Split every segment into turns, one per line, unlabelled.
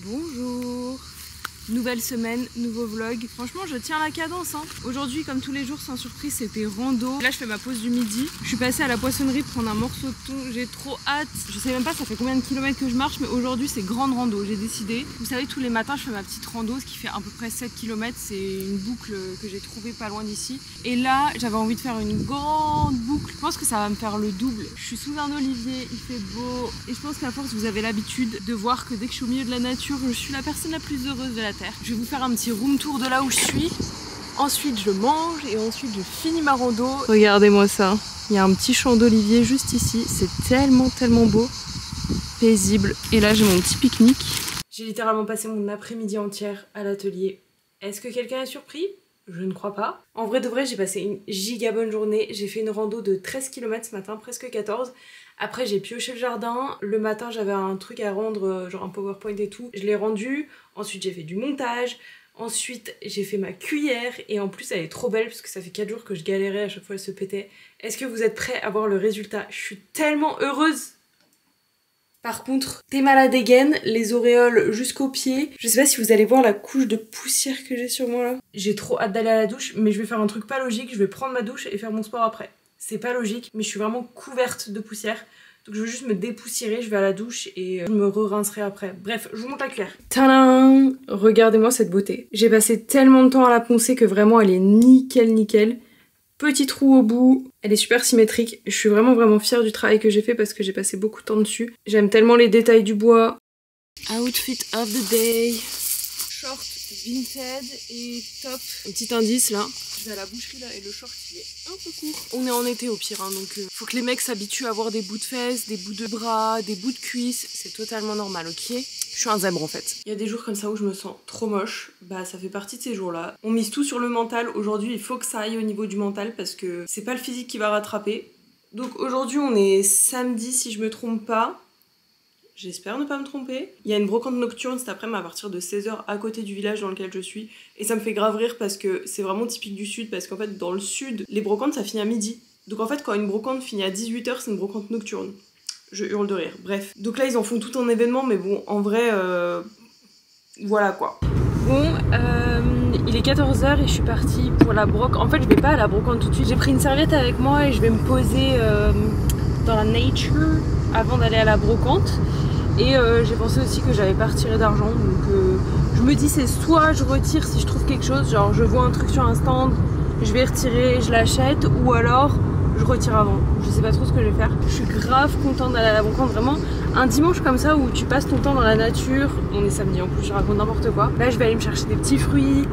Bonjour. Nouvelle semaine, nouveau vlog. Franchement je tiens la cadence hein. Aujourd'hui comme tous les jours sans surprise c'était rando. Là je fais ma pause du midi. Je suis passée à la poissonnerie prendre un morceau de thon. J'ai trop hâte. Je sais même pas ça fait combien de kilomètres que je marche, mais aujourd'hui c'est grande rando. J'ai décidé. Vous savez tous les matins je fais ma petite rando, ce qui fait à peu près 7 km. C'est une boucle que j'ai trouvée pas loin d'ici. Et là j'avais envie de faire une grande boucle. Je pense que ça va me faire le double. Je suis sous un olivier, il fait beau. Et je pense qu'à force vous avez l'habitude de voir que dès que je suis au milieu de la nature, je suis la personne la plus heureuse de la terre. Je vais vous faire un petit room tour de là où je suis. Ensuite je mange et ensuite je finis ma rando. Regardez-moi ça. Il y a un petit champ d'olivier juste ici. C'est tellement beau. Paisible. Et là j'ai mon petit pique-nique. J'ai littéralement passé mon après-midi entière à l'atelier. Est-ce que quelqu'un est surpris? Je ne crois pas. En vrai de vrai j'ai passé une giga bonne journée. J'ai fait une rando de 13 km ce matin, presque 14. Après j'ai pioché le jardin. Le matin j'avais un truc à rendre, genre un PowerPoint et tout. Je l'ai rendu. Ensuite j'ai fait du montage. Ensuite j'ai fait ma cuillère. Et en plus elle est trop belle parce que ça fait 4 jours que je galérais, à chaque fois elle se pétait. Est-ce que vous êtes prêts à voir le résultat? Je suis tellement heureuse. Par contre, t'es malade gaine, les auréoles jusqu'aux pieds. Je sais pas si vous allez voir la couche de poussière que j'ai sur moi là. J'ai trop hâte d'aller à la douche, mais je vais faire un truc pas logique. Je vais prendre ma douche et faire mon sport après. C'est pas logique, mais je suis vraiment couverte de poussière. Donc je veux juste me dépoussiérer, je vais à la douche et je me re-rincerai après. Bref, je vous montre la cuillère. Tadam! Regardez-moi cette beauté. J'ai passé tellement de temps à la poncer que vraiment elle est nickel. Petit trou au bout, elle est super symétrique. Je suis vraiment fière du travail que j'ai fait parce que j'ai passé beaucoup de temps dessus. J'aime tellement les détails du bois. Outfit of the day. Short vintage et top. Un petit indice là. Je vais à la boucherie là et le short il est un peu court. On est en été au pire hein, donc faut que les mecs s'habituent à avoir des bouts de fesses, des bouts de bras, des bouts de cuisses. C'est totalement normal, ok? Je suis un zèbre en fait. Il y a des jours comme ça où je me sens trop moche. Bah ça fait partie de ces jours là. On mise tout sur le mental. Aujourd'hui il faut que ça aille au niveau du mental parce que c'est pas le physique qui va rattraper. Donc aujourd'hui on est samedi si je me trompe pas. J'espère ne pas me tromper. Il y a une brocante nocturne cet après-midi à partir de 16h à côté du village dans lequel je suis. Et ça me fait grave rire parce que c'est vraiment typique du sud. Parce qu'en fait dans le sud, les brocantes ça finit à midi. Donc en fait quand une brocante finit à 18h c'est une brocante nocturne. Je hurle de rire, bref. Donc là ils en font tout un événement mais bon en vrai voilà quoi. Bon il est 14h et je suis partie pour la brocante. En fait je vais pas à la brocante tout de suite. J'ai pris une serviette avec moi et je vais me poser dans la nature avant d'aller à la brocante. Et j'ai pensé aussi que j'avais pas retiré d'argent, donc je me dis c'est soit je retire si je trouve quelque chose, genre je vois un truc sur un stand, je vais retirer, je l'achète, ou alors je retire avant. Je sais pas trop ce que je vais faire. Je suis grave contente d'aller à la brocante, vraiment un dimanche comme ça où tu passes ton temps dans la nature. On est samedi en plus, je raconte n'importe quoi. Là je vais aller me chercher des petits fruits,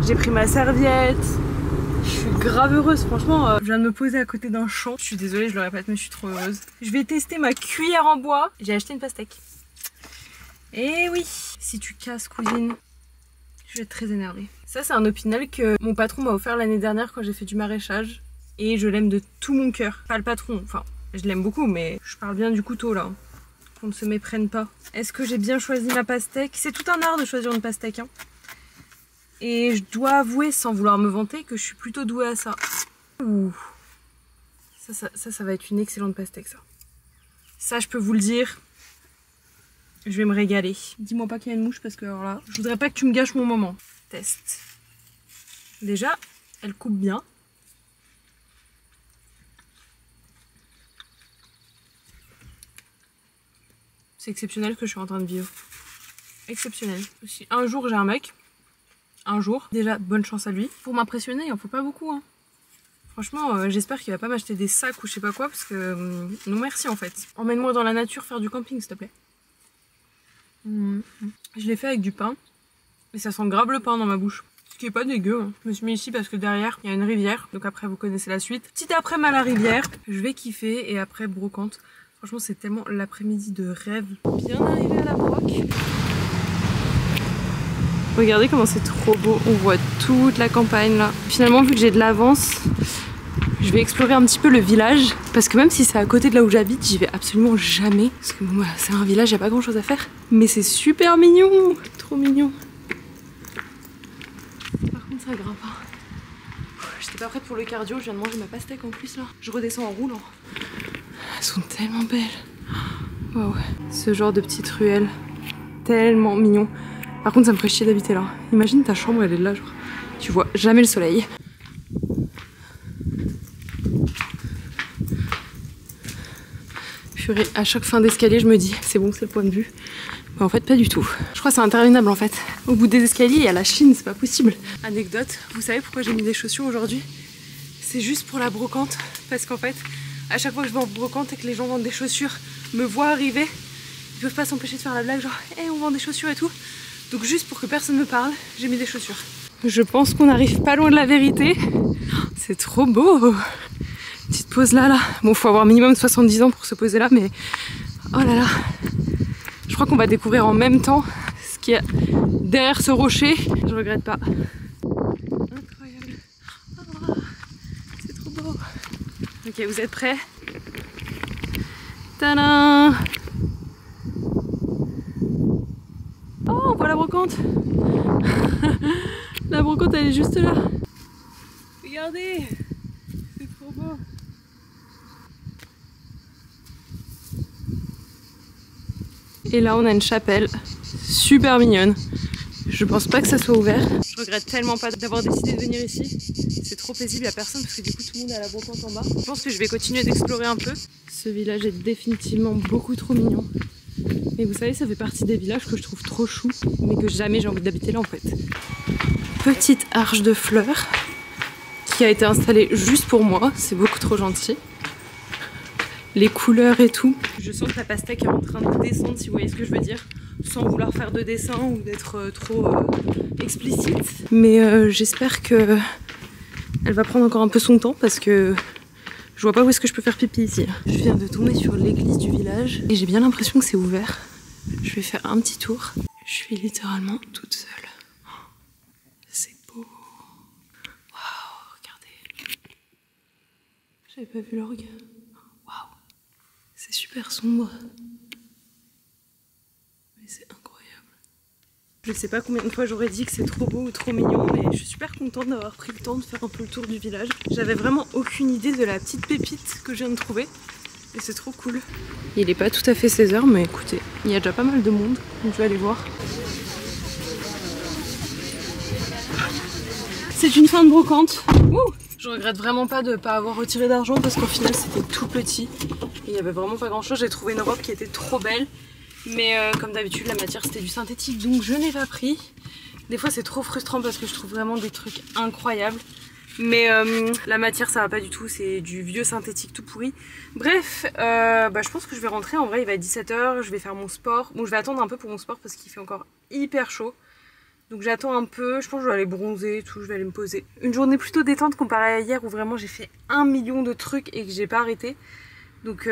j'ai pris ma serviette. Je suis grave heureuse, franchement, je viens de me poser à côté d'un champ. Je suis désolée, je le répète, mais je suis trop heureuse. Je vais tester ma cuillère en bois. J'ai acheté une pastèque. Et oui, si tu casses cousine, je vais être très énervée. Ça c'est un opinel que mon patron m'a offert l'année dernière quand j'ai fait du maraîchage. Et je l'aime de tout mon cœur. Pas le patron, enfin je l'aime beaucoup mais je parle bien du couteau là. Qu'on ne se méprenne pas. Est-ce que j'ai bien choisi ma pastèque? C'est tout un art de choisir une pastèque hein. Et je dois avouer sans vouloir me vanter que je suis plutôt douée à ça. Ouh. Ça va être une excellente pastèque ça. Ça je peux vous le dire. Je vais me régaler. Dis-moi pas qu'il y a une mouche parce que alors là, je voudrais pas que tu me gâches mon moment. Test. Déjà, elle coupe bien. C'est exceptionnel que je suis en train de vivre. Exceptionnel. Si un jour j'ai un mec, un jour, déjà bonne chance à lui. Pour m'impressionner, il en faut pas beaucoup hein. Franchement, j'espère qu'il va pas m'acheter des sacs ou je sais pas quoi parce que non merci en fait. Emmène-moi dans la nature faire du camping s'il te plaît. Je l'ai fait avec du pain et ça sent grave le pain dans ma bouche. Ce qui est pas dégueu hein. Je me suis mis ici parce que derrière il y a une rivière. Donc après vous connaissez la suite. Petit après-midi à la rivière, je vais kiffer et après brocante. Franchement c'est tellement l'après-midi de rêve. Bien arrivé à la broc. Regardez comment c'est trop beau. On voit toute la campagne là. Finalement vu que j'ai de l'avance, je vais explorer un petit peu le village parce que même si c'est à côté de là où j'habite, j'y vais absolument jamais parce que bon, c'est un village, il n'y a pas grand chose à faire. Mais c'est super mignon, trop mignon. Par contre ça grimpe. J'étais pas prête pour le cardio, je viens de manger ma pastèque en plus là. Je redescends en roulant. Elles sont tellement belles. Wow. Ce genre de petite ruelle tellement mignon. Par contre ça me ferait chier d'habiter là. Imagine ta chambre elle est là genre. Tu vois jamais le soleil. Purée, à chaque fin d'escalier je me dis c'est bon c'est le point de vue. Mais en fait pas du tout. Je crois que c'est interminable en fait. Au bout des escaliers il y a la Chine, c'est pas possible. Anecdote, vous savez pourquoi j'ai mis des chaussures aujourd'hui? C'est juste pour la brocante. Parce qu'en fait, à chaque fois que je vais en brocante et que les gens vendent des chaussures, me voient arriver, ils peuvent pas s'empêcher de faire la blague genre hey, on vend des chaussures et tout. Donc juste pour que personne me parle, j'ai mis des chaussures. Je pense qu'on arrive pas loin de la vérité. C'est trop beau. Petite pause là. Bon, faut avoir minimum 70 ans pour se poser là, mais oh là là. Je crois qu'on va découvrir en même temps ce qu'il y a derrière ce rocher. Je regrette pas. Incroyable. Oh, c'est trop beau. Ok, vous êtes prêts? Tadam! Oh, on voit la brocante. La brocante, elle est juste là. Regardez, c'est trop beau. Et là, on a une chapelle super mignonne. Je pense pas que ça soit ouvert. Je regrette tellement pas d'avoir décidé de venir ici. C'est trop paisible, il n'y a personne parce que du coup tout le monde est à la brocante en bas. Je pense que je vais continuer d'explorer un peu. Ce village est définitivement beaucoup trop mignon. Et vous savez, ça fait partie des villages que je trouve trop chou, mais que jamais j'ai envie d'habiter là en fait. Petite arche de fleurs qui a été installée juste pour moi, c'est beaucoup trop gentil. Les couleurs et tout. Je sens que la pastèque est en train de descendre, si vous voyez ce que je veux dire, sans vouloir faire de dessin ou d'être trop explicite. Mais j'espère que elle va prendre encore un peu son temps parce que je vois pas où est-ce que je peux faire pipi ici. Je viens de tomber sur l'église du village et j'ai bien l'impression que c'est ouvert. Je vais faire un petit tour. Je suis littéralement toute seule. C'est beau. Waouh, regardez. J'avais pas vu l'orgue. Waouh. C'est super sombre. Mais c'est incroyable. Je sais pas combien de fois j'aurais dit que c'est trop beau ou trop mignon, mais je suis super contente d'avoir pris le temps de faire un peu le tour du village. J'avais vraiment aucune idée de la petite pépite que je viens de trouver. Et c'est trop cool. Il est pas tout à fait 16h, mais écoutez, il y a déjà pas mal de monde, donc je vais aller voir. C'est une fin de brocante. Ouh, je regrette vraiment pas de pas avoir retiré d'argent parce qu'au final c'était tout petit. Et il y avait vraiment pas grand chose. J'ai trouvé une robe qui était trop belle. Mais comme d'habitude la matière c'était du synthétique, donc je n'ai pas pris. Des fois c'est trop frustrant parce que je trouve vraiment des trucs incroyables. Mais la matière ça va pas du tout, c'est du vieux synthétique tout pourri. Bref, je pense que je vais rentrer, en vrai il va être 17h, je vais faire mon sport. Bon, je vais attendre un peu pour mon sport parce qu'il fait encore hyper chaud. Donc j'attends un peu, je pense que je vais aller bronzer et tout, je vais aller me poser. Une journée plutôt détente comparée à hier où vraiment j'ai fait 1 million de trucs et que j'ai pas arrêté. Donc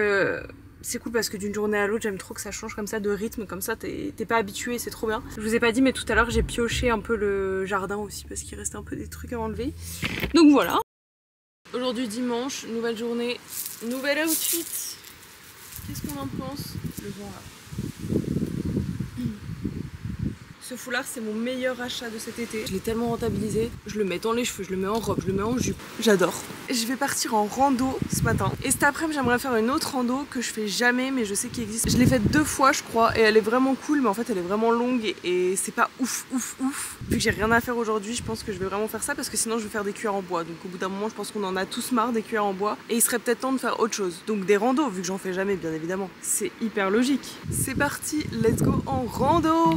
c'est cool parce que d'une journée à l'autre j'aime trop que ça change comme ça de rythme, comme ça t'es pas habitué, c'est trop bien. Je vous ai pas dit mais tout à l'heure j'ai pioché un peu le jardin aussi parce qu'il restait un peu des trucs à enlever. Donc voilà. Aujourd'hui dimanche, nouvelle journée, nouvel outfit. Qu'est-ce qu'on en pense? Le vent là. Ce foulard c'est mon meilleur achat de cet été. Je l'ai tellement rentabilisé. Je le mets dans les cheveux, je le mets en robe, je le mets en jupe. J'adore. Je vais partir en rando ce matin. Et cet après-midi j'aimerais faire une autre rando que je fais jamais mais je sais qu'il existe. Je l'ai faite 2 fois je crois et elle est vraiment cool mais en fait elle est vraiment longue et c'est pas ouf. Vu que j'ai rien à faire aujourd'hui je pense que je vais vraiment faire ça parce que sinon je vais faire des cuillères en bois. Donc au bout d'un moment je pense qu'on en a tous marre des cuillères en bois et il serait peut-être temps de faire autre chose. Donc des randos vu que j'en fais jamais bien évidemment. C'est hyper logique. C'est parti, let's go en rando.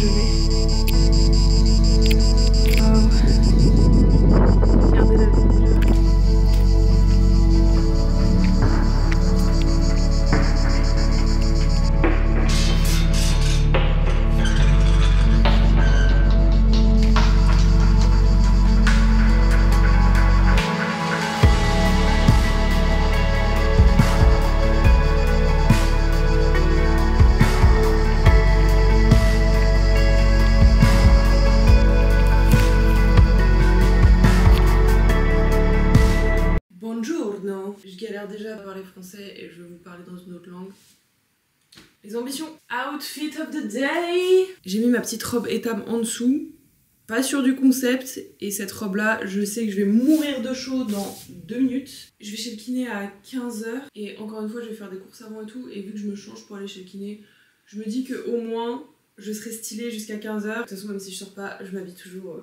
déjeuner. Wow. Regardez la vue déjà. Buongiorno. Je galère déjà à parler français et je vais vous parler dans une autre langue. Les ambitions. Outfit of the day. J'ai mis ma petite robe étable en dessous. Pas sûr du concept. Et cette robe là, je sais que je vais mourir de chaud dans 2 minutes. Je vais chez le kiné à 15h. Et encore une fois, je vais faire des courses avant et tout. Et vu que je me change pour aller chez le kiné, je me dis qu'au moins, je serai stylée jusqu'à 15h. De toute façon, même si je sors pas, je m'habille toujours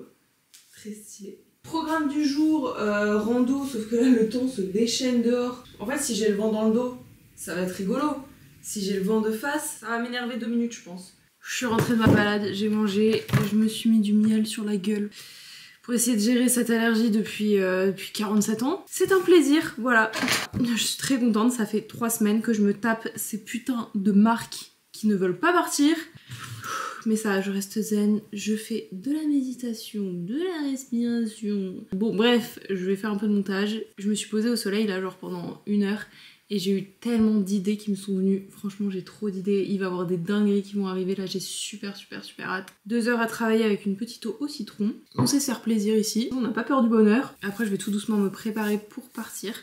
très stylée. Programme du jour, rando, sauf que là le temps se déchaîne dehors. En fait, si j'ai le vent dans le dos, ça va être rigolo. Si j'ai le vent de face, ça va m'énerver 2 minutes je pense. Je suis rentrée de ma balade, j'ai mangé et je me suis mis du miel sur la gueule pour essayer de gérer cette allergie depuis 47 ans. C'est un plaisir, voilà. Je suis très contente, ça fait 3 semaines que je me tape ces putains de marques qui ne veulent pas partir. Mais ça, je reste zen, je fais de la méditation, de la respiration. Bon bref, je vais faire un peu de montage. Je me suis posée au soleil là genre pendant 1 heure et j'ai eu tellement d'idées qui me sont venues. Franchement j'ai trop d'idées, il va y avoir des dingueries qui vont arriver là, j'ai super hâte. 2 heures à travailler avec une petite eau au citron. On sait se faire plaisir ici, on n'a pas peur du bonheur. Après je vais tout doucement me préparer pour partir.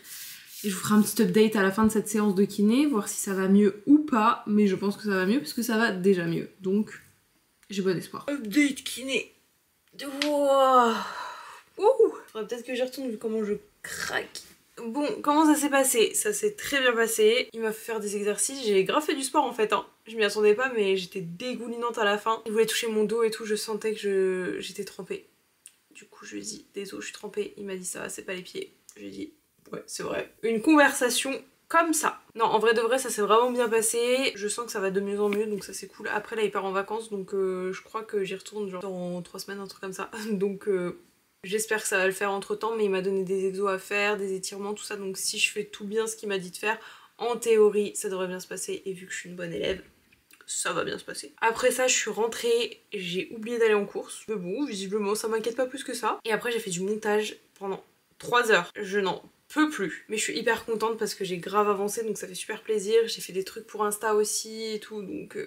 Et je vous ferai un petit update à la fin de cette séance de kiné, voir si ça va mieux ou pas. Mais je pense que ça va mieux parce que ça va déjà mieux. Donc j'ai bon espoir. Update kiné. Wow. Faudrait peut-être que j'y retourne vu comment je craque. Bon, comment ça s'est passé? Ça s'est très bien passé. Il m'a fait faire des exercices. J'ai grave fait du sport en fait. Hein. Je m'y attendais pas mais j'étais dégoulinante à la fin. Il voulait toucher mon dos et tout. Je sentais que j'étais trempée. Du coup je lui ai dit désolé je suis trempée. Il m'a dit ça va c'est pas les pieds. Je lui ai dit ouais c'est vrai. Une conversation comme ça. Non, en vrai de vrai, ça s'est vraiment bien passé. Je sens que ça va de mieux en mieux, donc ça c'est cool. Après là, il part en vacances, donc je crois que j'y retourne genre dans 3 semaines, un truc comme ça. Donc j'espère que ça va le faire entre temps, mais il m'a donné des exos à faire, des étirements, tout ça. Donc si je fais tout bien ce qu'il m'a dit de faire, en théorie, ça devrait bien se passer. Et vu que je suis une bonne élève, ça va bien se passer. Après ça, je suis rentrée, j'ai oublié d'aller en course. Mais bon, visiblement, ça m'inquiète pas plus que ça. Et après, j'ai fait du montage pendant 3 heures. Je n'en peux plus. Mais je suis hyper contente parce que j'ai grave avancé donc ça fait super plaisir. J'ai fait des trucs pour Insta aussi et tout donc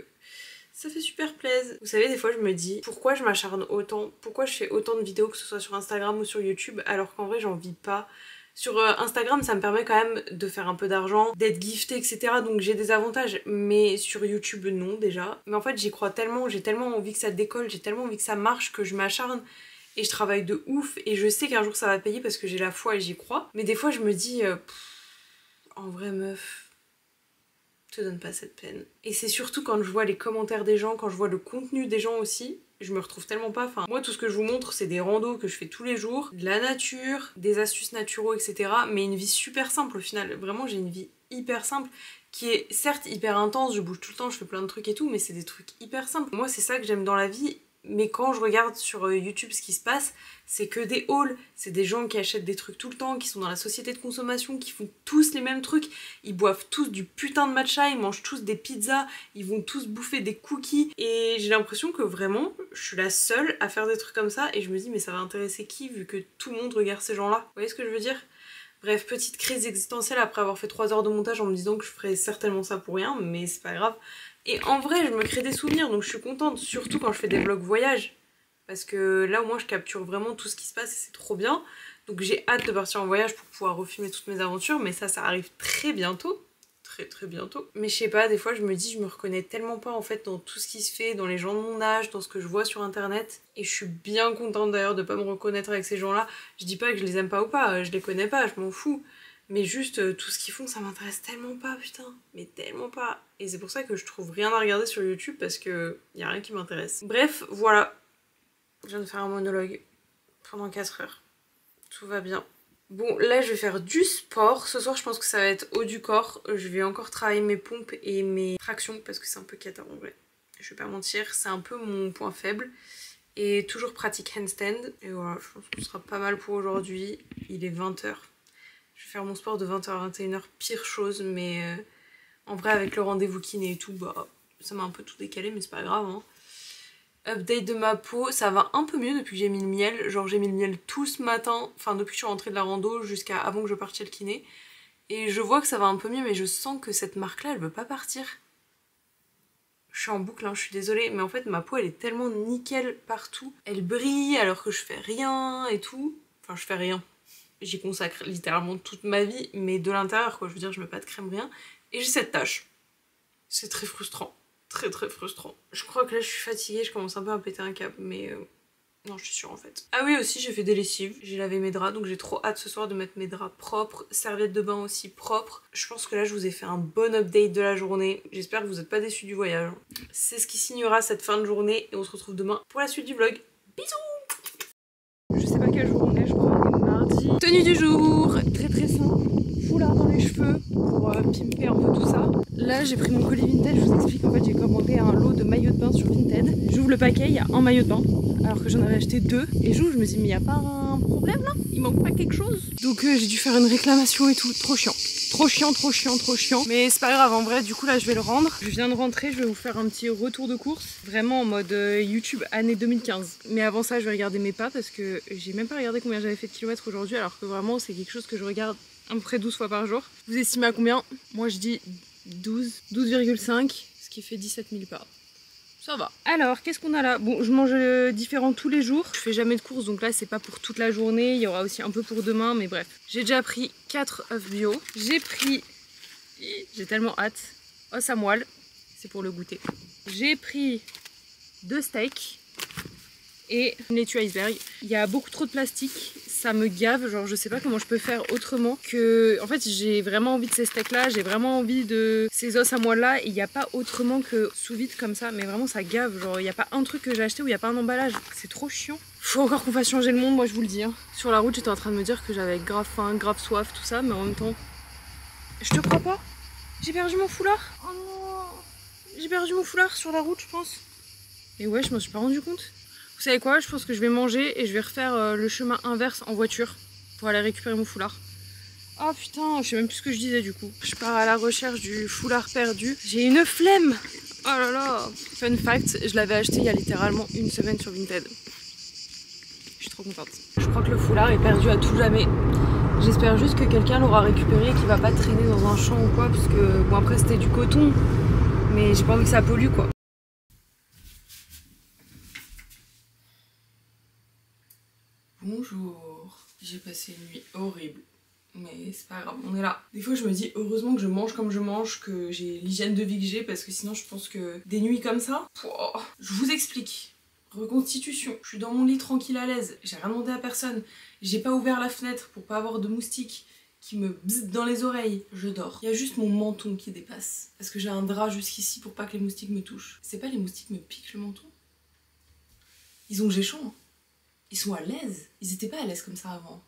ça fait super plaisir. Vous savez des fois je me dis pourquoi je m'acharne autant, pourquoi je fais autant de vidéos que ce soit sur Instagram ou sur YouTube alors qu'en vrai j'en vis pas. Sur Instagram ça me permet quand même de faire un peu d'argent, d'être giftée etc donc j'ai des avantages mais sur YouTube non déjà. Mais en fait j'y crois tellement, j'ai tellement envie que ça décolle, j'ai tellement envie que ça marche que je m'acharne. Et je travaille de ouf et je sais qu'un jour ça va payer parce que j'ai la foi et j'y crois. Mais des fois je me dis, en vrai meuf, te donne pas cette peine. Et c'est surtout quand je vois les commentaires des gens, quand je vois le contenu des gens aussi, je me retrouve tellement pas. Enfin, moi tout ce que je vous montre c'est des randos que je fais tous les jours, de la nature, des astuces naturaux etc. Mais une vie super simple au final. Vraiment j'ai une vie hyper simple qui est certes hyper intense, je bouge tout le temps, je fais plein de trucs et tout, mais c'est des trucs hyper simples. Moi c'est ça que j'aime dans la vie. Mais quand je regarde sur YouTube ce qui se passe, c'est que des hauls, c'est des gens qui achètent des trucs tout le temps, qui sont dans la société de consommation, qui font tous les mêmes trucs, ils boivent tous du putain de matcha, ils mangent tous des pizzas, ils vont tous bouffer des cookies, et j'ai l'impression que vraiment, je suis la seule à faire des trucs comme ça, et je me dis mais ça va intéresser qui vu que tout le monde regarde ces gens-là, vous voyez ce que je veux dire? Bref, petite crise existentielle après avoir fait 3 heures de montage en me disant que je ferais certainement ça pour rien, mais c'est pas grave. Et en vrai, je me crée des souvenirs, donc je suis contente, surtout quand je fais des vlogs voyage. Parce que là, au moins, je capture vraiment tout ce qui se passe et c'est trop bien. Donc j'ai hâte de partir en voyage pour pouvoir refilmer toutes mes aventures, mais ça arrive très bientôt. Très bientôt. Mais je sais pas, des fois, je me dis, je me reconnais tellement pas en fait dans tout ce qui se fait, dans les gens de mon âge, dans ce que je vois sur internet. Et je suis bien contente d'ailleurs de pas me reconnaître avec ces gens-là. Je dis pas que je les aime pas ou pas, je les connais pas, je m'en fous. Mais juste, tout ce qu'ils font, ça m'intéresse tellement pas, putain. Mais tellement pas. Et c'est pour ça que je trouve rien à regarder sur YouTube parce que y a rien qui m'intéresse. Bref, voilà. Je viens de faire un monologue pendant 4 heures. Tout va bien. Bon, là, je vais faire du sport. Ce soir, je pense que ça va être haut du corps. Je vais encore travailler mes pompes et mes tractions parce que c'est un peu cata en vrai. Je vais pas mentir, c'est un peu mon point faible. Et toujours pratique handstand. Et voilà, je pense que ce sera pas mal pour aujourd'hui. Il est 20 h. Je vais faire mon sport de 20 h à 21 h, pire chose, mais en vrai avec le rendez-vous kiné et tout, bah ça m'a un peu tout décalé, mais c'est pas grave hein. Update de ma peau, ça va un peu mieux depuis que j'ai mis le miel. Genre j'ai mis le miel tout ce matin, enfin depuis que je suis rentrée de la rando jusqu'à avant que je parte chez le kiné. Et je vois que ça va un peu mieux, mais je sens que cette marque là elle veut pas partir. Je suis en boucle hein, je suis désolée, mais en fait ma peau elle est tellement nickel partout. Elle brille alors que je fais rien et tout. Enfin je fais rien. J'y consacre littéralement toute ma vie, mais de l'intérieur quoi, je veux dire je mets pas de crème, rien. Et j'ai cette tache. C'est très frustrant. Très frustrant. Je crois que là je suis fatiguée, je commence un peu à péter un câble, mais non je suis sûre en fait. Ah oui aussi j'ai fait des lessives, j'ai lavé mes draps, donc j'ai trop hâte ce soir de mettre mes draps propres, serviettes de bain aussi propres. Je pense que là je vous ai fait un bon update de la journée, j'espère que vous n'êtes pas déçus du voyage. C'est ce qui signera cette fin de journée et on se retrouve demain pour la suite du vlog. Bisous. Je sais pas quel jour on est, je crois qu'on est mardi. Tenue du jour, très simple. Foulard dans les cheveux pour pimper un peu tout ça. Là j'ai pris mon colis Vinted, je vous explique, en fait j'ai commandé un lot de maillots de bain sur Vinted. J'ouvre le paquet, il y a un maillot de bain alors que j'en avais acheté 2. Et j'ouvre, je me dis mais il n'y a pas un problème là? Il manque pas quelque chose? Donc j'ai dû faire une réclamation et tout, trop chiant. Trop chiant. Mais c'est pas grave en vrai, du coup là je vais le rendre. Je viens de rentrer, je vais vous faire un petit retour de course. Vraiment en mode YouTube année 2015. Mais avant ça je vais regarder mes pas parce que j'ai même pas regardé combien j'avais fait de kilomètres aujourd'hui, alors que vraiment c'est quelque chose que je regarde à peu près 12 fois par jour. Vous estimez à combien? Moi je dis 12,5, ce qui fait 17 000 pas. Ça va. Alors, qu'est-ce qu'on a là? Bon, je mange différent tous les jours. Je fais jamais de courses, donc là, c'est pas pour toute la journée. Il y aura aussi un peu pour demain, mais bref. J'ai déjà pris 4 œufs bio. J'ai pris... J'ai tellement hâte. Os à moelle. C'est pour le goûter. J'ai pris 2 steaks et une laitue iceberg. Il y a beaucoup trop de plastique. Ça me gave, genre je sais pas comment je peux faire autrement que... En fait j'ai vraiment envie de ces steaks là, j'ai vraiment envie de ces os à moelle là, et il n'y a pas autrement que sous vide comme ça, mais vraiment ça gave, genre il n'y a pas un truc que j'ai acheté où il n'y a pas un emballage, c'est trop chiant. Faut encore qu'on fasse changer le monde, moi je vous le dis hein. Sur la route j'étais en train de me dire que j'avais grave faim, grave soif, tout ça, mais en même temps... Je te crois pas, j'ai perdu mon foulard. Oh non, j'ai perdu mon foulard sur la route je pense. Et ouais, je m'en suis pas rendu compte. Vous savez quoi? Je pense que je vais manger et je vais refaire le chemin inverse en voiture pour aller récupérer mon foulard. Oh putain, je sais même plus ce que je disais du coup. Je pars à la recherche du foulard perdu. J'ai une flemme. Oh là là. Fun fact, je l'avais acheté il y a littéralement une semaine sur Vinted. Je suis trop contente. Je crois que le foulard est perdu à tout jamais. J'espère juste que quelqu'un l'aura récupéré et qu'il va pas traîner dans un champ ou quoi, parce que bon après c'était du coton, mais j'ai pas envie que ça pollue quoi. Bonjour, j'ai passé une nuit horrible, mais c'est pas grave, on est là. Des fois je me dis heureusement que je mange comme je mange, que j'ai l'hygiène de vie que j'ai, parce que sinon je pense que des nuits comme ça, je vous explique. Reconstitution, je suis dans mon lit tranquille à l'aise, j'ai rien demandé à personne, j'ai pas ouvert la fenêtre pour pas avoir de moustiques qui me bzzent dans les oreilles, je dors. Il y a juste mon menton qui dépasse, parce que j'ai un drap jusqu'ici pour pas que les moustiques me touchent. C'est pas les moustiques me piquent le menton? Ils ont géchant, hein. Ils sont à l'aise. Ils étaient pas à l'aise comme ça avant.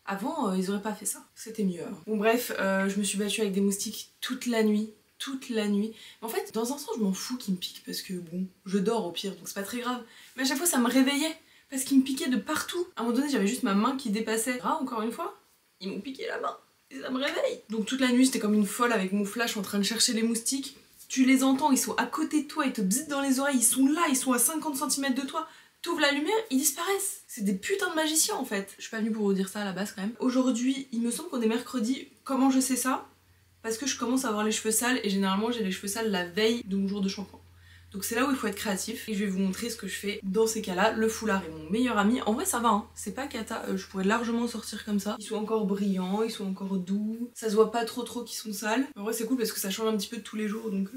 Avant, ils auraient pas fait ça. C'était mieux. Hein. Bon bref, je me suis battue avec des moustiques toute la nuit. Toute la nuit. En fait, dans un sens, je m'en fous qu'ils me piquent parce que bon, je dors au pire, donc c'est pas très grave. Mais à chaque fois, ça me réveillait parce qu'ils me piquaient de partout. À un moment donné, j'avais juste ma main qui dépassait. Ah, encore une fois, ils m'ont piqué la main. Et ça me réveille. Donc toute la nuit, j'étais comme une folle avec mon flash en train de chercher les moustiques. Tu les entends, ils sont à côté de toi, ils te bzzent dans les oreilles, ils sont là, ils sont à 50 cm de toi. T'ouvres la lumière, ils disparaissent. C'est des putains de magiciens en fait. Je suis pas venue pour vous dire ça à la base quand même. Aujourd'hui, il me semble qu'on est mercredi. Comment je sais ça? Parce que je commence à avoir les cheveux sales et généralement j'ai les cheveux sales la veille de mon jour de shampoing. Donc c'est là où il faut être créatif et je vais vous montrer ce que je fais dans ces cas-là. Le foulard est mon meilleur ami. En vrai ça va hein, c'est pas cata, je pourrais largement sortir comme ça. Ils sont encore brillants, ils sont encore doux. Ça se voit pas trop qu'ils sont sales. En vrai c'est cool parce que ça change un petit peu de tous les jours donc...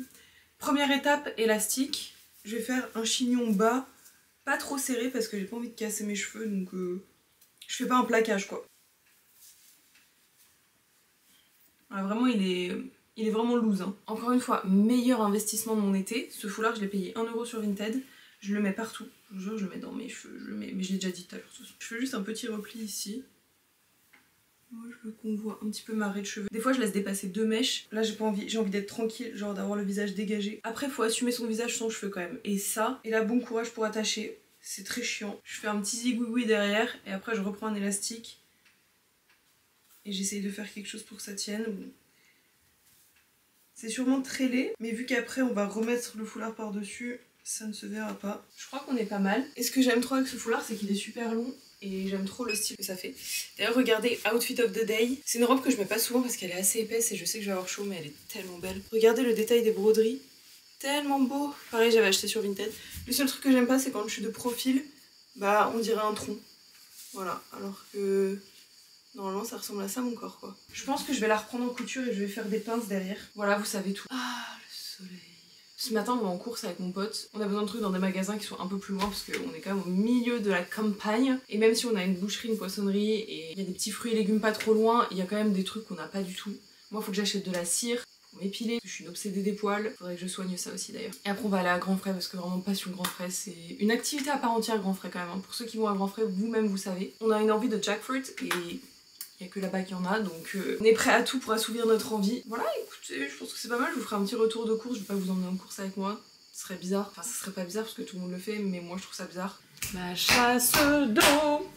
Première étape, élastique. Je vais faire un chignon bas. Pas trop serré parce que j'ai pas envie de casser mes cheveux donc je fais pas un plaquage quoi. Alors, vraiment il est vraiment loose hein. Encore une fois, meilleur investissement de mon été. Ce foulard je l'ai payé 1 € sur Vinted. Je le mets partout. Je vous jure, je le mets dans mes cheveux. Je le mets... Mais je l'ai déjà dit tout à l'heure. Je fais juste un petit repli ici. Moi je veux qu'on voit un petit peu ma raie de cheveux. Des fois je laisse dépasser 2 mèches. Là j'ai pas envie, j'ai envie d'être tranquille, genre d'avoir le visage dégagé. Après faut assumer son visage sans cheveux quand même. Et ça, et là bon courage pour attacher. C'est très chiant. Je fais un petit zigouigoui derrière et après je reprends un élastique. Et j'essaye de faire quelque chose pour que ça tienne. C'est sûrement très laid, mais vu qu'après on va remettre le foulard par dessus, ça ne se verra pas. Je crois qu'on est pas mal. Et ce que j'aime trop avec ce foulard, c'est qu'il est super long. Et j'aime trop le style que ça fait. D'ailleurs regardez Outfit of the Day. C'est une robe que je mets pas souvent parce qu'elle est assez épaisse et je sais que je vais avoir chaud, mais elle est tellement belle. Regardez le détail des broderies. Tellement beau. Pareil j'avais acheté sur Vinted. Le seul truc que j'aime pas c'est quand je suis de profil, bah on dirait un tronc. Voilà, alors que normalement ça ressemble à ça mon corps quoi. Je pense que je vais la reprendre en couture et je vais faire des pinces derrière. Voilà, vous savez tout. Ah le soleil. Ce matin on va en course avec mon pote, on a besoin de trucs dans des magasins qui sont un peu plus loin parce qu'on est quand même au milieu de la campagne. Et même si on a une boucherie, une poissonnerie et il y a des petits fruits et légumes pas trop loin, il y a quand même des trucs qu'on n'a pas du tout. Moi il faut que j'achète de la cire pour m'épiler, je suis une obsédée des poils, faudrait que je soigne ça aussi d'ailleurs. Et après on va aller à Grand Frais parce que vraiment passion Grand Frais, c'est une activité à part entière Grand Frais quand même. Pour ceux qui vont à Grand Frais, vous-même vous savez. On a une envie de jackfruit et il n'y a que là-bas qu'il y en a, donc on est prêt à tout pour assouvir notre envie. Voilà, écoutez, je pense que c'est pas mal, je vous ferai un petit retour de course, je vais pas vous emmener en course avec moi. Ce serait bizarre, enfin ça serait pas bizarre parce que tout le monde le fait, mais moi je trouve ça bizarre. Ma chasse d'eau.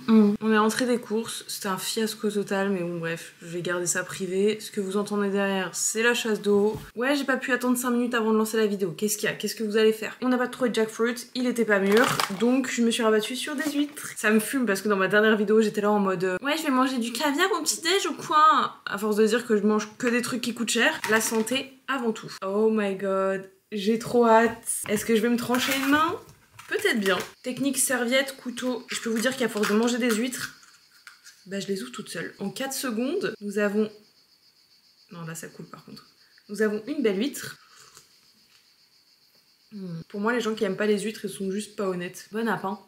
On est rentré des courses, c'était un fiasco total, mais bon bref, je vais garder ça privé. Ce que vous entendez derrière, c'est la chasse d'eau. Ouais, j'ai pas pu attendre 5 minutes avant de lancer la vidéo. Qu'est-ce qu'il y a? Qu'est-ce que vous allez faire? On n'a pas trouvé de jackfruit, il était pas mûr, donc je me suis rabattue sur des huîtres. Ça me fume parce que dans ma dernière vidéo, j'étais là en mode ouais, je vais manger du caviar au petit-déj ou quoi? À force de dire que je mange que des trucs qui coûtent cher, la santé avant tout. Oh my god, j'ai trop hâte. Est-ce que je vais me trancher une main? Peut-être bien. Technique serviette, couteau. Je peux vous dire qu'à force de manger des huîtres, bah je les ouvre toutes seules. En 4 secondes, nous avons... Non, là ça coule par contre. Nous avons une belle huître. Pour moi, les gens qui aiment pas les huîtres, ils sont juste pas honnêtes. Bon app, hein.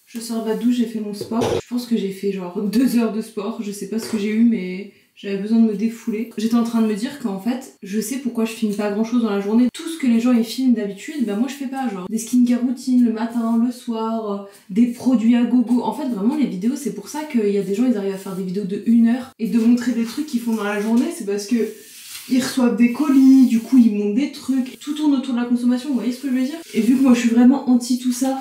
Je sors de la douche, j'ai fait mon sport. Je pense que j'ai fait genre 2 heures de sport. Je sais pas ce que j'ai eu, mais... j'avais besoin de me défouler. J'étais en train de me dire qu'en fait, je sais pourquoi je filme pas grand chose dans la journée. Tout ce que les gens ils filment d'habitude, bah moi je fais pas. Genre des skincare routines le matin, le soir, des produits à gogo. En fait, vraiment, les vidéos, c'est pour ça qu'il y a des gens, ils arrivent à faire des vidéos de 1 heure et de montrer des trucs qu'ils font dans la journée. C'est parce que ils reçoivent des colis, du coup ils montent des trucs. Tout tourne autour de la consommation, vous voyez ce que je veux dire? Et vu que moi je suis vraiment anti tout ça,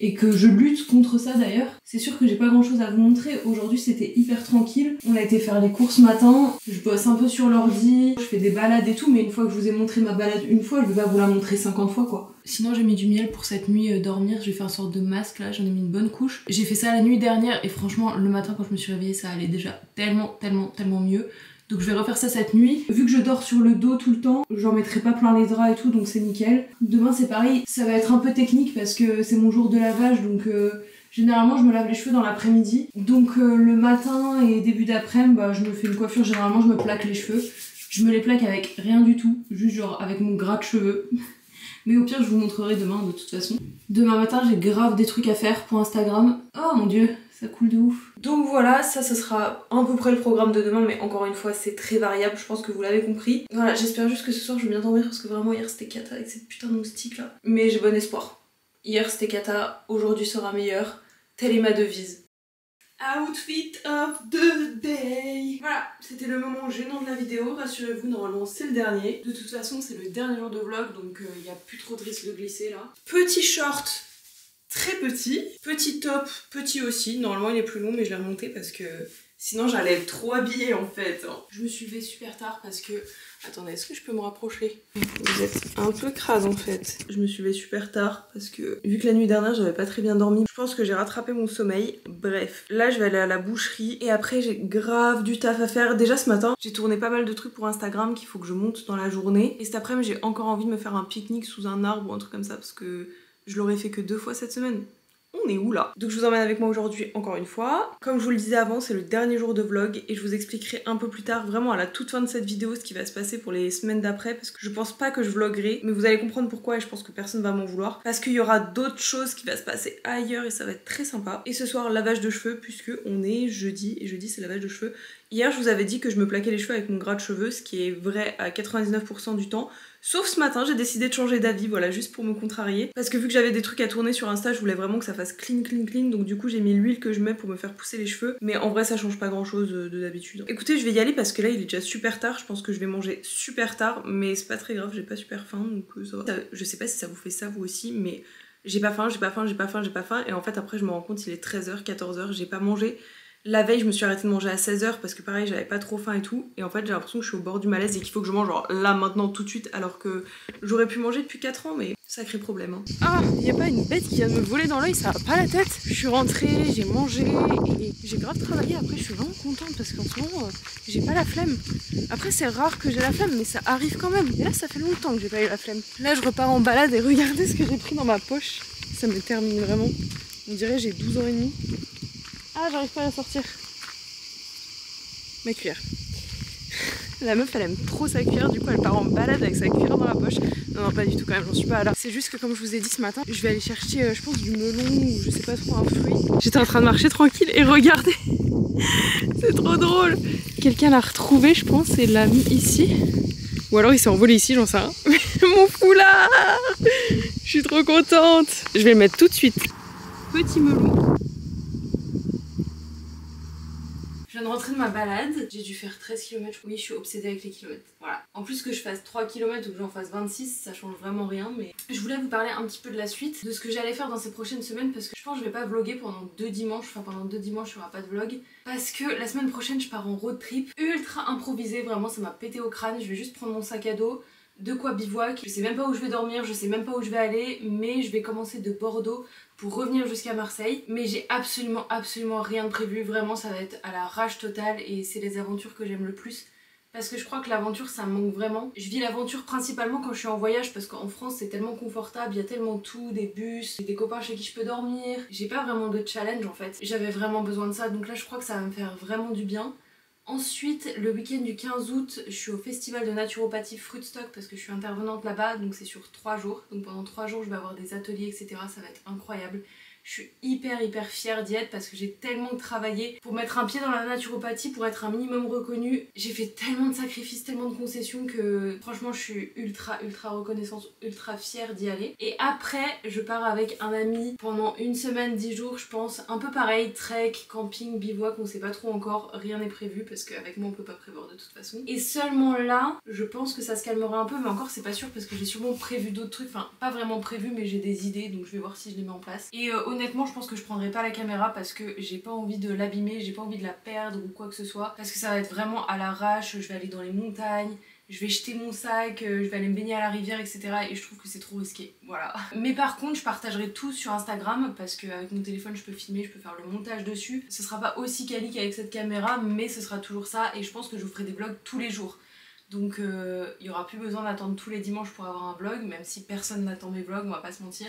et que je lutte contre ça d'ailleurs, c'est sûr que j'ai pas grand chose à vous montrer. Aujourd'hui c'était hyper tranquille, on a été faire les courses ce matin, je bosse un peu sur l'ordi, je fais des balades et tout, mais une fois que je vous ai montré ma balade une fois, je vais pas vous la montrer 50 fois quoi. Sinon j'ai mis du miel pour cette nuit dormir, j'ai fait une sorte de masque là, j'en ai mis une bonne couche. J'ai fait ça la nuit dernière et franchement le matin quand je me suis réveillée ça allait déjà tellement mieux. Donc je vais refaire ça cette nuit. Vu que je dors sur le dos tout le temps, j'en mettrai pas plein les draps et tout, donc c'est nickel. Demain c'est pareil, ça va être un peu technique parce que c'est mon jour de lavage, donc généralement je me lave les cheveux dans l'après-midi. Donc le matin et début d'après-midi, bah, je me fais une coiffure, généralement je me plaque les cheveux. Je me les plaque avec rien du tout, juste genre avec mon gras de cheveux. Mais au pire je vous montrerai demain de toute façon. Demain matin j'ai grave des trucs à faire pour Instagram. Oh mon dieu, ça coule de ouf. Donc voilà, ça sera à peu près le programme de demain, mais encore une fois c'est très variable, je pense que vous l'avez compris. Voilà, j'espère juste que ce soir je vais bien dormir parce que vraiment hier c'était cata avec cette putain de moustique là. Mais j'ai bon espoir. Hier c'était cata, aujourd'hui sera meilleur. Telle est ma devise. Outfit of the day. Voilà, c'était le moment gênant de la vidéo, rassurez-vous, normalement c'est le dernier. De toute façon c'est le dernier jour de vlog, donc il n'y a plus trop de risque de glisser là. Petit short très petit, petit top, petit aussi, normalement il est plus long mais je l'ai remonté parce que sinon j'allais être trop habillée en fait. Je me suis levée super tard parce que... Attendez, est-ce que je peux me rapprocher? Vous êtes un peu crade en fait. Je me suis levée super tard parce que vu que la nuit dernière j'avais pas très bien dormi, je pense que j'ai rattrapé mon sommeil. Bref, là je vais aller à la boucherie et après j'ai grave du taf à faire. Déjà ce matin, j'ai tourné pas mal de trucs pour Instagram qu'il faut que je monte dans la journée. Et cet après-midi j'ai encore envie de me faire un pique-nique sous un arbre ou un truc comme ça parce que je l'aurais fait que 2 fois cette semaine. On est où là? Donc je vous emmène avec moi aujourd'hui encore une fois. Comme je vous le disais avant, c'est le dernier jour de vlog et je vous expliquerai un peu plus tard, vraiment à la toute fin de cette vidéo, ce qui va se passer pour les semaines d'après parce que je pense pas que je vloggerai, mais vous allez comprendre pourquoi et je pense que personne va m'en vouloir parce qu'il y aura d'autres choses qui va se passer ailleurs et ça va être très sympa. Et ce soir, lavage de cheveux puisque on est jeudi et jeudi c'est lavage de cheveux. Hier, je vous avais dit que je me plaquais les cheveux avec mon gratte-cheveux, ce qui est vrai à 99% du temps. Sauf ce matin, j'ai décidé de changer d'avis, voilà, juste pour me contrarier. Parce que vu que j'avais des trucs à tourner sur Insta, je voulais vraiment que ça fasse clean, clean, clean. Donc du coup, j'ai mis l'huile que je mets pour me faire pousser les cheveux. Mais en vrai, ça change pas grand-chose de d'habitude. Écoutez, je vais y aller parce que là, il est déjà super tard. Je pense que je vais manger super tard. Mais c'est pas très grave, j'ai pas super faim, donc ça va. Je sais pas si ça vous fait ça vous aussi, mais j'ai pas faim, j'ai pas faim, j'ai pas faim, j'ai pas faim. Et en fait, après, je me rends compte, il est 13h, 14h, j'ai pas mangé. La veille, je me suis arrêtée de manger à 16h parce que pareil, j'avais pas trop faim et tout. Et en fait, j'ai l'impression que je suis au bord du malaise et qu'il faut que je mange genre là, maintenant, tout de suite, alors que j'aurais pu manger depuis 4 ans, mais sacré problème. Hein. Ah, y a pas une bête qui vient de me voler dans l'œil, ça va pas la tête. Je suis rentrée, j'ai mangé et j'ai grave travaillé. Après, je suis vraiment contente parce qu'en ce moment, j'ai pas la flemme. Après, c'est rare que j'ai la flemme, mais ça arrive quand même. Et là, ça fait longtemps que j'ai pas eu la flemme. Là, je repars en balade et regardez ce que j'ai pris dans ma poche. Ça me termine vraiment. On dirait j'ai 12 ans et demi. Ah, j'arrive pas à la sortir. Ma cuillère. La meuf, elle aime trop sa cuillère, du coup elle part en balade avec sa cuillère dans la poche. Non, non, pas du tout quand même, j'en suis pas là. C'est juste que comme je vous ai dit ce matin, je vais aller chercher, je pense, du melon ou je sais pas trop, un fruit. J'étais en train de marcher tranquille et regardez, c'est trop drôle. Quelqu'un l'a retrouvé, je pense, et l'a mis ici. Ou alors il s'est envolé ici, j'en sais rien. Mon foulard! Je suis trop contente. Je vais le mettre tout de suite. Petit melon. Je viens de rentrer de ma balade, j'ai dû faire 13 km, oui je suis obsédée avec les kilomètres, voilà. En plus que je fasse 3 km ou que j'en fasse 26, ça change vraiment rien, mais je voulais vous parler un petit peu de la suite, de ce que j'allais faire dans ces prochaines semaines, parce que je pense que je vais pas vlogger pendant 2 dimanches, enfin pendant 2 dimanches il n'y aura pas de vlog, parce que la semaine prochaine je pars en road trip, ultra improvisé, vraiment ça m'a pété au crâne, je vais juste prendre mon sac à dos, de quoi bivouac, je sais même pas où je vais dormir, je sais même pas où je vais aller, mais je vais commencer de Bordeaux pour revenir jusqu'à Marseille. Mais j'ai absolument rien de prévu, vraiment ça va être à la rage totale et c'est les aventures que j'aime le plus. Parce que je crois que l'aventure ça me manque vraiment. Je vis l'aventure principalement quand je suis en voyage parce qu'en France c'est tellement confortable, il y a tellement tout, des bus, des copains chez qui je peux dormir. J'ai pas vraiment de challenge en fait, j'avais vraiment besoin de ça donc là je crois que ça va me faire vraiment du bien. Ensuite, le week-end du 15 août, je suis au festival de naturopathie Fruitstock parce que je suis intervenante là-bas, donc c'est sur 3 jours. Donc pendant 3 jours, je vais avoir des ateliers, etc. Ça va être incroyable. Je suis hyper fière d'y être parce que j'ai tellement travaillé pour mettre un pied dans la naturopathie, pour être un minimum reconnue. J'ai fait tellement de sacrifices, tellement de concessions que franchement je suis ultra reconnaissante, ultra fière d'y aller. Et après, je pars avec un ami pendant une semaine, 10 jours je pense. Un peu pareil, trek, camping, bivouac, on sait pas trop encore, rien n'est prévu parce qu'avec moi on peut pas prévoir de toute façon. Et seulement là, je pense que ça se calmera un peu, mais encore c'est pas sûr parce que j'ai sûrement prévu d'autres trucs, enfin pas vraiment prévu mais j'ai des idées donc je vais voir si je les mets en place. Et honnêtement je pense que je prendrai pas la caméra parce que j'ai pas envie de l'abîmer, j'ai pas envie de la perdre ou quoi que ce soit parce que ça va être vraiment à l'arrache, je vais aller dans les montagnes, je vais jeter mon sac, je vais aller me baigner à la rivière etc. et je trouve que c'est trop risqué, voilà. Mais par contre je partagerai tout sur Instagram parce qu'avec mon téléphone je peux filmer, je peux faire le montage dessus. Ce sera pas aussi quali qu'avec cette caméra mais ce sera toujours ça et je pense que je vous ferai des vlogs tous les jours. Donc il y aura plus besoin d'attendre tous les dimanches pour avoir un vlog, même si personne n'attend mes vlogs, on va pas se mentir.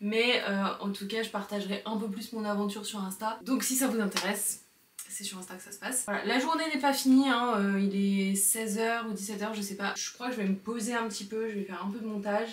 Mais en tout cas je partagerai un peu plus mon aventure sur Insta. Donc si ça vous intéresse, c'est sur Insta que ça se passe. Voilà, la journée n'est pas finie, hein. Il est 16h ou 17h, je sais pas. Je crois que je vais me poser un petit peu, je vais faire un peu de montage.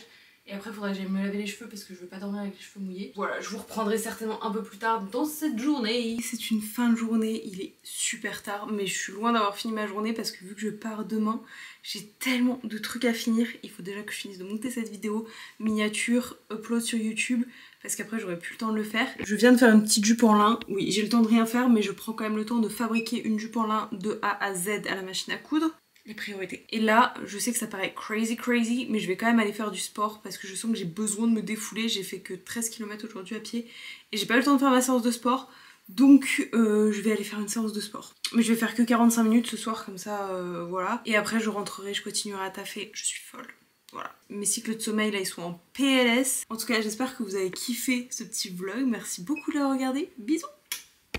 Et après il faudrait que j'aille me laver les cheveux parce que je veux pas dormir avec les cheveux mouillés. Voilà, je vous reprendrai certainement un peu plus tard dans cette journée. C'est une fin de journée, il est super tard, mais je suis loin d'avoir fini ma journée parce que vu que je pars demain, j'ai tellement de trucs à finir. Il faut déjà que je finisse de monter cette vidéo miniature, upload sur YouTube, parce qu'après j'aurai plus le temps de le faire. Je viens de faire une petite jupe en lin. Oui, j'ai le temps de rien faire, mais je prends quand même le temps de fabriquer une jupe en lin de A à Z à la machine à coudre. Les priorités. Et là, je sais que ça paraît crazy, mais je vais quand même aller faire du sport parce que je sens que j'ai besoin de me défouler. J'ai fait que 13 km aujourd'hui à pied et j'ai pas eu le temps de faire ma séance de sport. Donc je vais aller faire une séance de sport. Mais je vais faire que 45 minutes ce soir comme ça, voilà. Et après je rentrerai, je continuerai à taffer. Je suis folle. Voilà. Mes cycles de sommeil là ils sont en PLS. En tout cas j'espère que vous avez kiffé ce petit vlog. Merci beaucoup de l'avoir regardé. Bisous.